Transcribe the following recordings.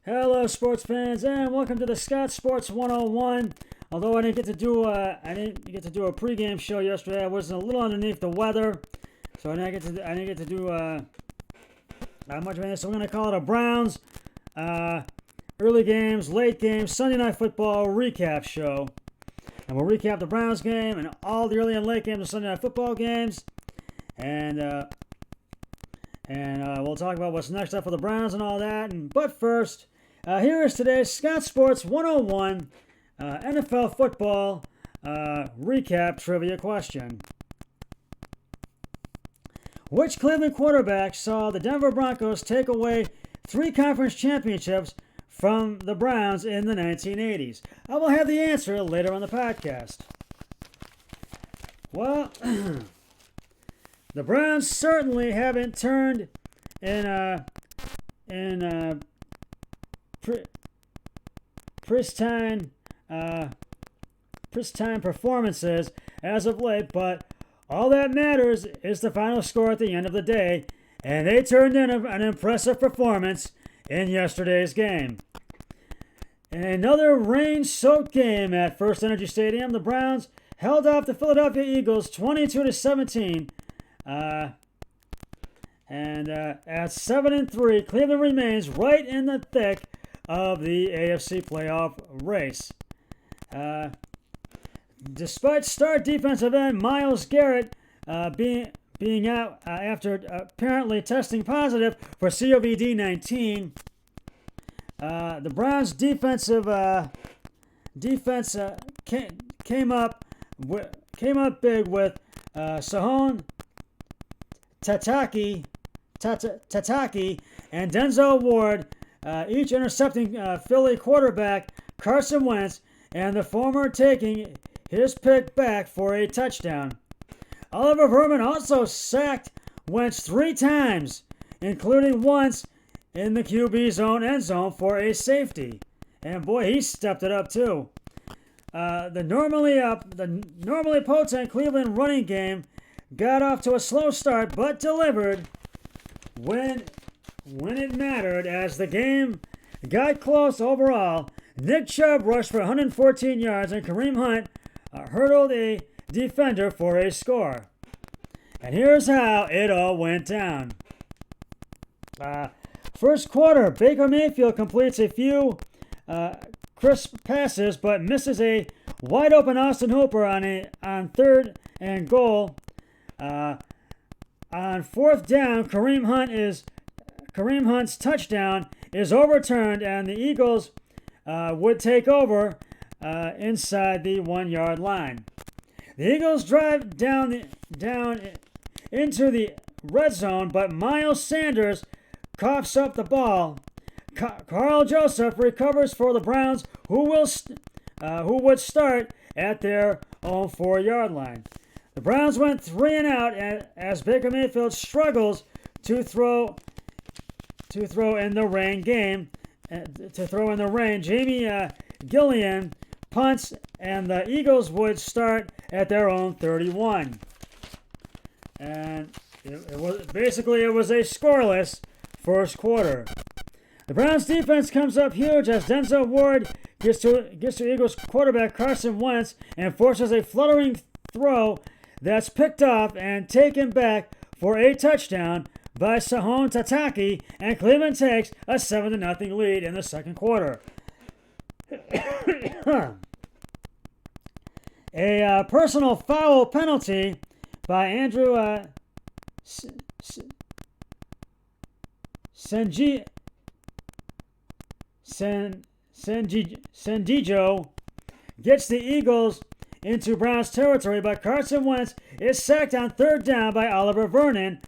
Hello, sports fans, and welcome to the Scott Sports 101. Although I didn't get to do a pregame show yesterday, I was a little underneath the weather, so I didn't get to do not much of anything. So we're gonna call it a Browns early games, late games, Sunday night football recap show, and we'll recap the Browns game and all the early and late games of Sunday night football games, and we'll talk about what's next up for the Browns and all that. But first, here is today's Scott Sports 101 NFL football recap trivia question. Which Cleveland quarterback saw the Denver Broncos take away 3 conference championships from the Browns in the 1980s? I will have the answer later on the podcast. Well, the Browns certainly haven't turned in pristine performances as of late, but all that matters is the final score at the end of the day, and they turned in an impressive performance in yesterday's game. In another rain-soaked game at First Energy Stadium, the Browns held off the Philadelphia Eagles 22-17. At 7-3, Cleveland remains right in the thick of the AFC playoff race. Despite star defensive end Myles Garrett being out after apparently testing positive for COVID-19, the Browns' defense came up big with Sahon Tataki and Denzel Ward, each intercepting Philly quarterback Carson Wentz, and the former taking his pick back for a touchdown. Oliver Vernon also sacked Wentz 3 times, including once in the QB zone end zone for a safety. And boy, he stepped it up too. The normally potent Cleveland running game got off to a slow start, but delivered when it mattered. As the game got close overall, Nick Chubb rushed for 114 yards, and Kareem Hunt hurdled a defender for a score. And here's how it all went down. First quarter, Baker Mayfield completes a few crisp passes, but misses a wide-open Austin Hooper on third and goal. On fourth down, Kareem Hunt's touchdown is overturned, and the Eagles would take over inside the 1-yard line. The Eagles drive down into the red zone, but Miles Sanders coughs up the ball. Carl Joseph recovers for the Browns, who would start at their own 4-yard line. The Browns went 3 and out as Baker Mayfield struggles to throw in the rain game. Jamie Gillian punts, and the Eagles would start at their own 31. And it was a scoreless first quarter. The Browns defense comes up huge as Denzel Ward gets to Eagles quarterback Carson Wentz and forces a fluttering throw that's picked off and taken back for a touchdown by Sahon Tataki, and Cleveland takes a 7-0 lead in the second quarter. A personal foul penalty by Andrew Sendijo gets the Eagles into Browns territory, but Carson Wentz is sacked on third down by Oliver Vernon.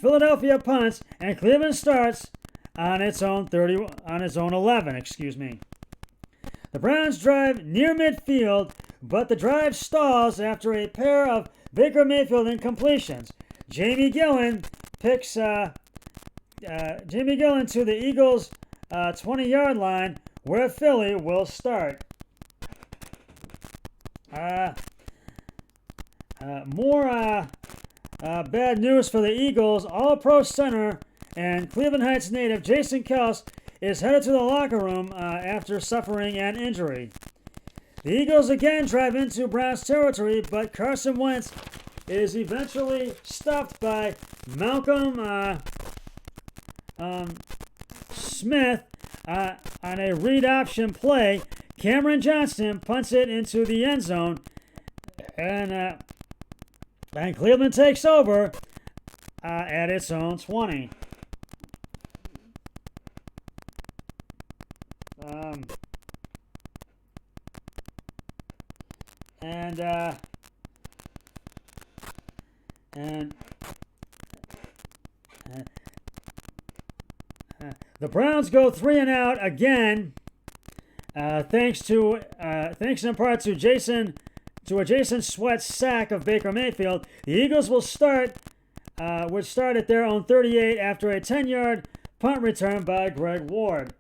Philadelphia punts, and Cleveland starts on its own 11. The Browns drive near midfield, but the drive stalls after a pair of Baker Mayfield incompletions. Jamie Gillen to the Eagles' 20-yard line, where Philly will start. More bad news for the Eagles. All-Pro center and Cleveland Heights native Jason Kelce is headed to the locker room after suffering an injury. The Eagles again drive into Browns territory, but Carson Wentz is eventually stopped by Malcolm Smith on a read option play. Cameron Johnston punts it into the end zone, and Cleveland takes over at its own 20. The Browns go 3 and out again, thanks in part to a Jason Sweat sack of Baker Mayfield. The Eagles would start at their own 38 after a 10-yard punt return by Greg Ward.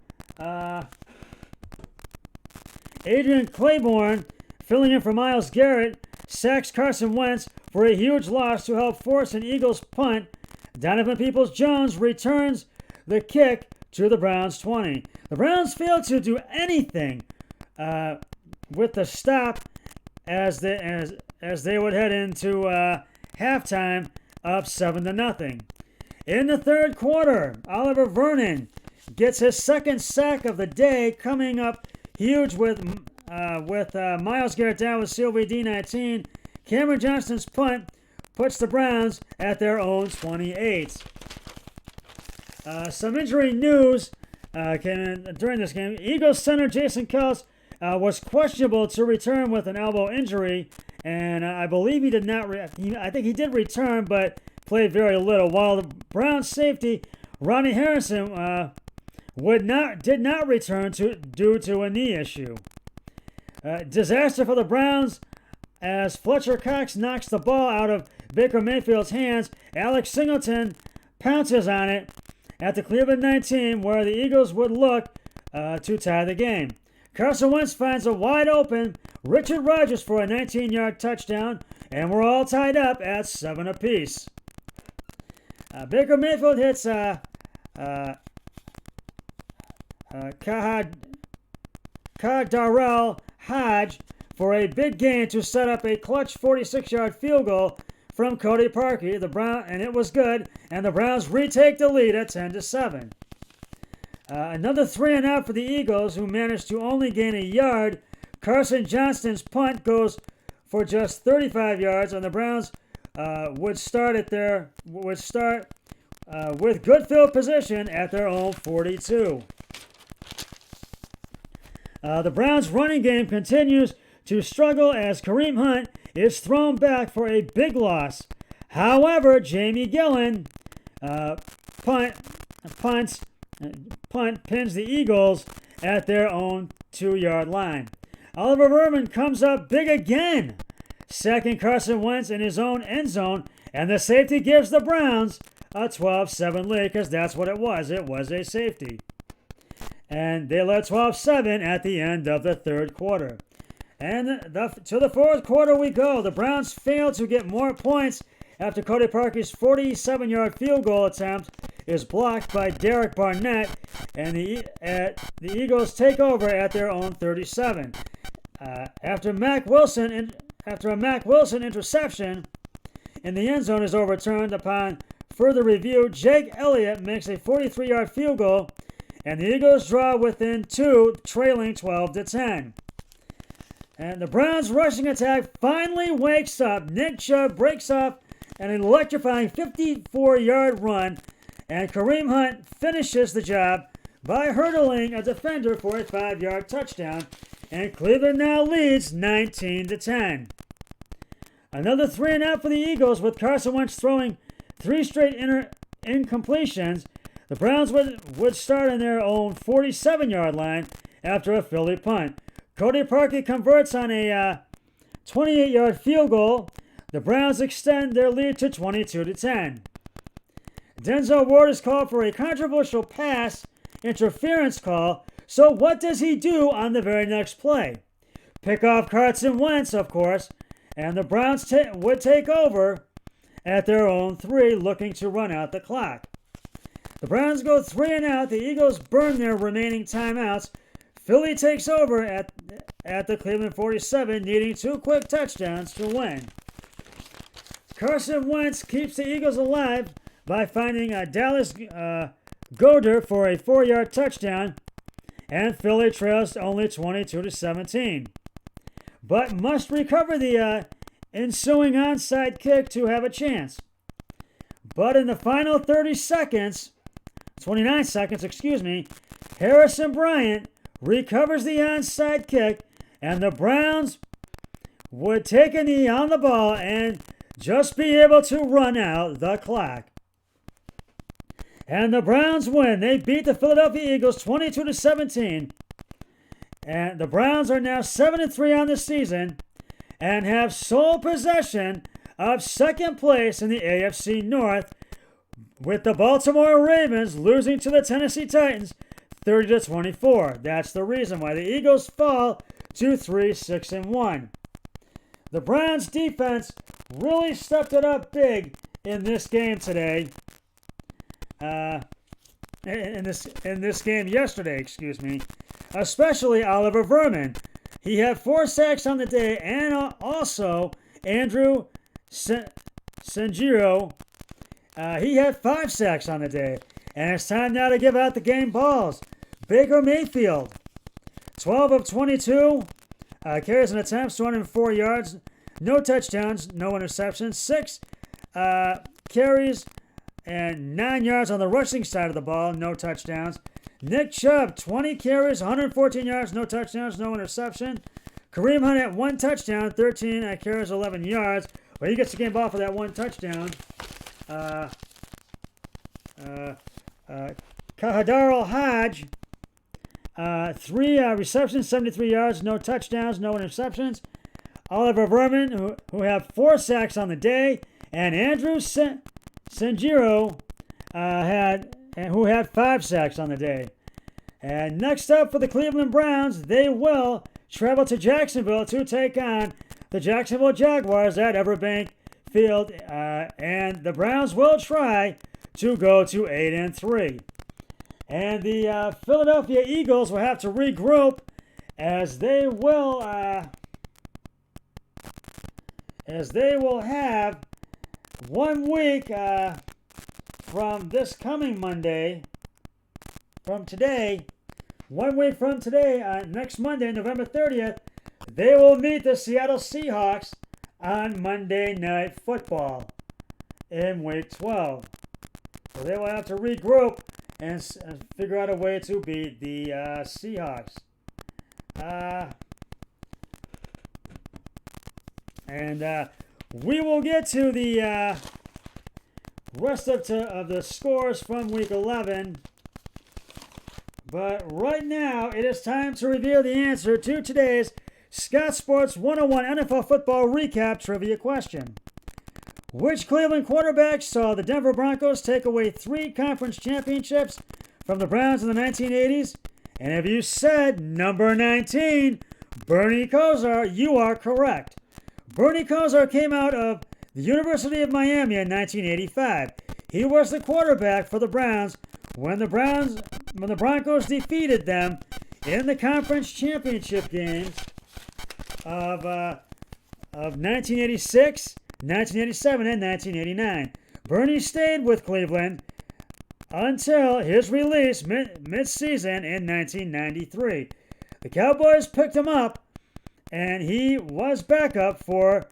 Adrian Claiborne, filling in for Myles Garrett, sacks Carson Wentz for a huge loss to help force an Eagles punt. Donovan Peoples-Jones returns the kick to the Browns 20. The Browns failed to do anything with the stop as they would head into halftime up 7-0. In the third quarter, Oliver Vernon gets his second sack of the day, coming up huge with Myles Garrett down with COVD 19. Cameron Johnston's punt puts the Browns at their own 28. Some injury news came in during this game. Eagles center Jason Kelce was questionable to return with an elbow injury, and I believe he did not. I think he did return, but played very little. While the Browns safety Ronnie Harrison did not return due to a knee issue. Disaster for the Browns as Fletcher Cox knocks the ball out of Baker Mayfield's hands. Alex Singleton pounces on it at the Cleveland 19, where the Eagles would look to tie the game. Carson Wentz finds a wide open Richard Rodgers for a 19-yard touchdown, and we're all tied up at 7 apiece. Baker Mayfield hits Kadarel Hodge for a big gain to set up a clutch 46-yard field goal from Cody Parkey. And it was good, and the Browns retake the lead at 10-7. Another 3 and out for the Eagles, who managed to only gain a yard. Carson Johnston's punt goes for just 35 yards, and the Browns would start with good field position at their own 42. The Browns' running game continues to struggle as Kareem Hunt is thrown back for a big loss. However, Jamie Gillan punt pins the Eagles at their own 2-yard line. Oliver Vernon comes up big again, sacking Carson Wentz in his own end zone, and the safety gives the Browns a 12-7 lead, because that's what it was. It was a safety. And they led 12-7 at the end of the third quarter. And to the fourth quarter we go. The Browns failed to get more points after Cody Parkey's 47-yard field goal attempt is blocked by Derek Barnett, and the Eagles take over at their own 37. After a Mack Wilson interception in the end zone is overturned upon further review, Jake Elliott makes a 43-yard field goal, and the Eagles draw within 2, trailing 12-10. And the Browns' rushing attack finally wakes up. Nick Chubb breaks off an electrifying 54-yard run, and Kareem Hunt finishes the job by hurdling a defender for a 5-yard touchdown, and Cleveland now leads 19-10. Another 3 and out for the Eagles, with Carson Wentz throwing 3 straight incompletions. The Browns would start on their own 47-yard line after a Philly punt. Cody Parkey converts on a 28-yard field goal. The Browns extend their lead to 22-10. Denzel Ward is called for a controversial pass interference call. So what does he do on the very next play? Pick off Carson Wentz, of course, and the Browns would take over at their own 3, looking to run out the clock. The Browns go 3 and out. The Eagles burn their remaining timeouts. Philly takes over at the Cleveland 47, needing 2 quick touchdowns to win. Carson Wentz keeps the Eagles alive by finding Dallas Goedert for a 4-yard touchdown, and Philly trails only 22-17. But must recover the ensuing onside kick to have a chance. But in the final 29 seconds, Harrison Bryant recovers the onside kick, and the Browns would take a knee on the ball and just be able to run out the clock. And the Browns win. They beat the Philadelphia Eagles 22-17. And the Browns are now 7-3 on the season and have sole possession of second place in the AFC North, with the Baltimore Ravens losing to the Tennessee Titans 30-24. That's the reason why the Eagles fall to 3-6-1. The Browns defense really stepped it up big in this game today. In this game yesterday, especially Oliver Vernon. He had 4 sacks on the day, and also Andrew Senjiro. He had 5 sacks on the day. And it's time now to give out the game balls. Baker Mayfield, 12 of 22 carries and attempts, 204 yards, no touchdowns, no interceptions, 6 carries and 9 yards on the rushing side of the ball, no touchdowns. Nick Chubb, 20 carries, 114 yards, no touchdowns, no interception. Kareem Hunt at 1 touchdown, 13 carries, 11 yards. Well, he gets the game ball for that 1 touchdown. Kahadar Hodge, 3 receptions, 73 yards, no touchdowns, no interceptions. Oliver Vernon, who had 4 sacks on the day, and Andrew Senjiro, who had 5 sacks on the day. And next up for the Cleveland Browns, they will travel to Jacksonville to take on the Jacksonville Jaguars at Everbank Field, and the Browns will try to go to 8-3. And the Philadelphia Eagles will have to regroup, as they will have 1 week from this coming Monday, from today, 1 week from today, next Monday, November 30th, they will meet the Seattle Seahawks on Monday Night Football in Week 12. So they will have to regroup and figure out a way to beat the Seahawks. And we will get to the rest of the scores from Week 11. But right now, it is time to reveal the answer to today's Scott Sports 101 NFL Football Recap Trivia question. Which Cleveland quarterback saw the Denver Broncos take away 3 conference championships from the Browns in the 1980s? And if you said number 19, Bernie Kosar, you are correct. Bernie Kosar came out of the University of Miami in 1985. He was the quarterback for the Browns when the Broncos defeated them in the conference championship games of 1986, 1987, and 1989. Bernie stayed with Cleveland until his release mid-season in 1993. The Cowboys picked him up, and he was backup to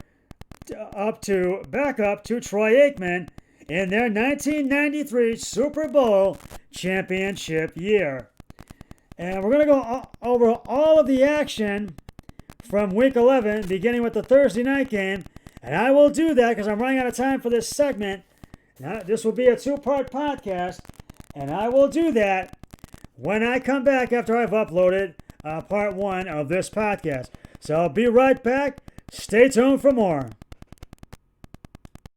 Troy Aikman in their 1993 Super Bowl championship year. And we're going to go over all of the action from Week 11, beginning with the Thursday night game. And I will do that because I'm running out of time for this segment. Now, this will be a 2-part podcast, and I will do that when I come back after I've uploaded part 1 of this podcast. So I'll be right back. Stay tuned for more.